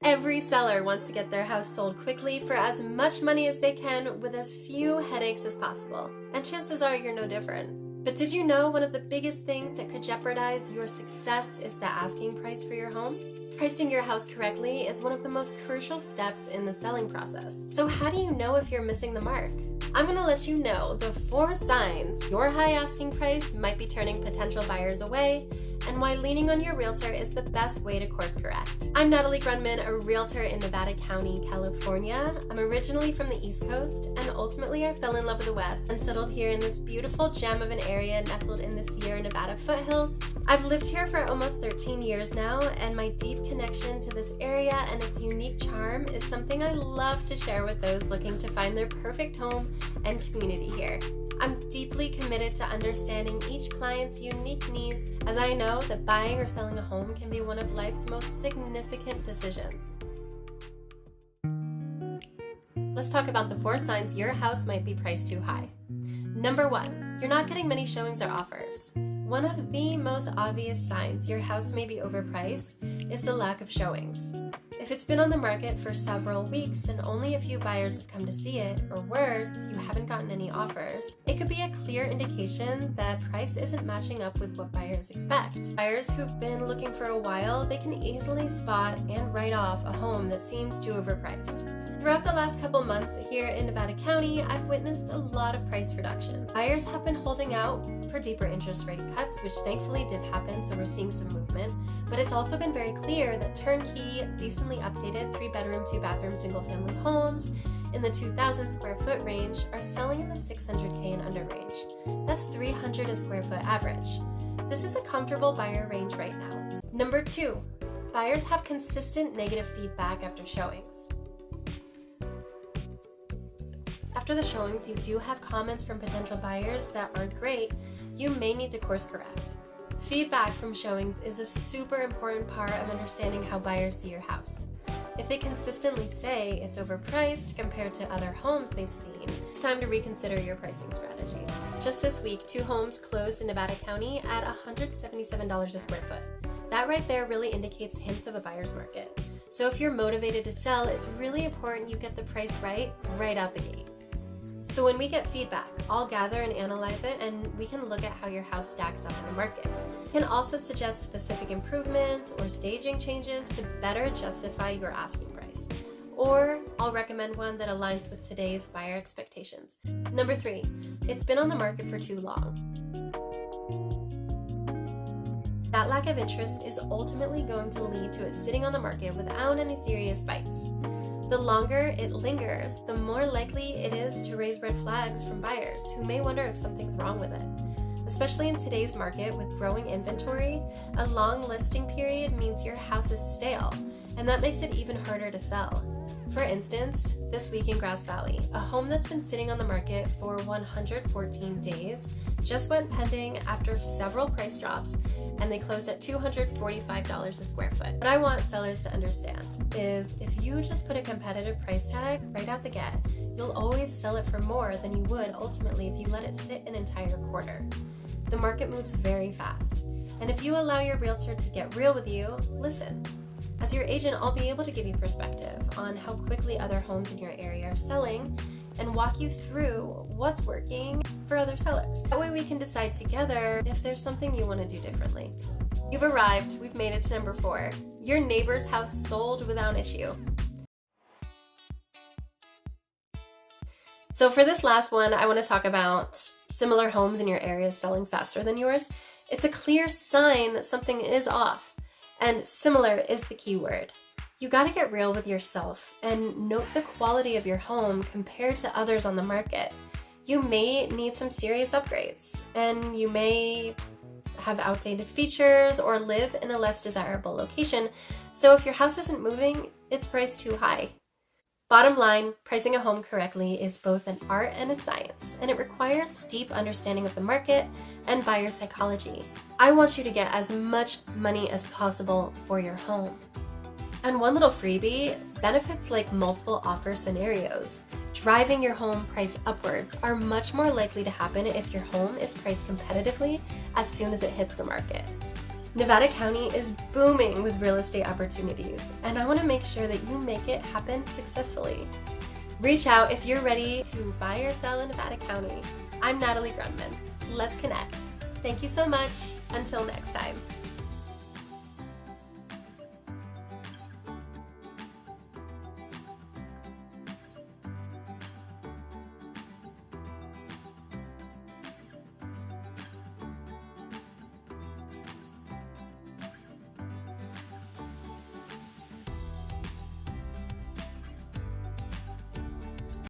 Every seller wants to get their house sold quickly for as much money as they can with as few headaches as possible. And chances are you're no different. But did you know one of the biggest things that could jeopardize your success is the asking price for your home? Pricing your house correctly is one of the most crucial steps in the selling process. So how do you know if you're missing the mark? I'm going to let you know the 4 signs your high asking price might be turning potential buyers away, and why leaning on your realtor is the best way to course correct. I'm Natalie Grundmann, a realtor in Nevada County, California. I'm originally from the East Coast, and ultimately I fell in love with the West and settled here in this beautiful gem of an area nestled in the Sierra Nevada foothills. I've lived here for almost 13 years now, and my deep connection to this area and its unique charm is something I love to share with those looking to find their perfect home and community here. I'm deeply committed to understanding each client's unique needs, as I know that buying or selling a home can be one of life's most significant decisions. Let's talk about the 4 signs your house might be priced too high. Number 1, you're not getting many showings or offers. One of the most obvious signs your house may be overpriced is the lack of showings. If it's been on the market for several weeks and only a few buyers have come to see it, or worse, you haven't gotten any offers, it could be a clear indication that price isn't matching up with what buyers expect. Buyers who've been looking for a while, they can easily spot and write off a home that seems too overpriced. Throughout the last couple months here in Nevada County, I've witnessed a lot of price reductions. Buyers have been holding out for deeper interest rate cuts, which thankfully did happen, so we're seeing some movement. But it's also been very clear that turnkey, decently updated 3-bedroom, 2-bathroom, single-family homes in the 2,000 square foot range are selling in the $600K and under range. That's $300 a square foot average. This is a comfortable buyer range right now. Number 2, buyers have consistent negative feedback after showings. After the showings, you do have comments from potential buyers that aren't great. You may need to course correct. Feedback from showings is a super important part of understanding how buyers see your house. If they consistently say it's overpriced compared to other homes they've seen, it's time to reconsider your pricing strategy. Just this week, 2 homes closed in Nevada County at $177 a square foot. That right there really indicates hints of a buyer's market. So if you're motivated to sell, it's really important you get the price right out the gate. So when we get feedback, I'll gather and analyze it, and we can look at how your house stacks up in the market. We can also suggest specific improvements or staging changes to better justify your asking price. Or I'll recommend one that aligns with today's buyer expectations. Number 3, it's been on the market for too long. That lack of interest is ultimately going to lead to it sitting on the market without any serious bites. The longer it lingers, the more likely it is to raise red flags from buyers who may wonder if something's wrong with it. Especially in today's market with growing inventory, a long listing period means your house is stale, and that makes it even harder to sell. For instance, this week in Grass Valley, a home that's been sitting on the market for 114 days just went pending after several price drops, and they closed at $245 a square foot. What I want sellers to understand is if you just put a competitive price tag right out the gate, you'll always sell it for more than you would ultimately if you let it sit an entire quarter. The market moves very fast, and if you allow your realtor to get real with you, listen. As your agent, I'll be able to give you perspective on how quickly other homes in your area are selling and walk you through what's working for other sellers. That way we can decide together if there's something you want to do differently. You've arrived. We've made it to number 4. Your neighbor's house sold without issue. So for this last one, I want to talk about similar homes in your area selling faster than yours. It's a clear sign that something is off. And similar is the key word. You gotta get real with yourself and note the quality of your home compared to others on the market. You may need some serious upgrades, and you may have outdated features or live in a less desirable location. So if your house isn't moving, it's priced too high. Bottom line, pricing a home correctly is both an art and a science, and it requires deep understanding of the market and buyer psychology. I want you to get as much money as possible for your home. And one little freebie, benefits like multiple offer scenarios, driving your home price upwards, are much more likely to happen if your home is priced competitively as soon as it hits the market. Nevada County is booming with real estate opportunities, and I want to make sure that you make it happen successfully. Reach out if you're ready to buy or sell in Nevada County. I'm Natalie Grundmann. Let's connect. Thank you so much. Until next time.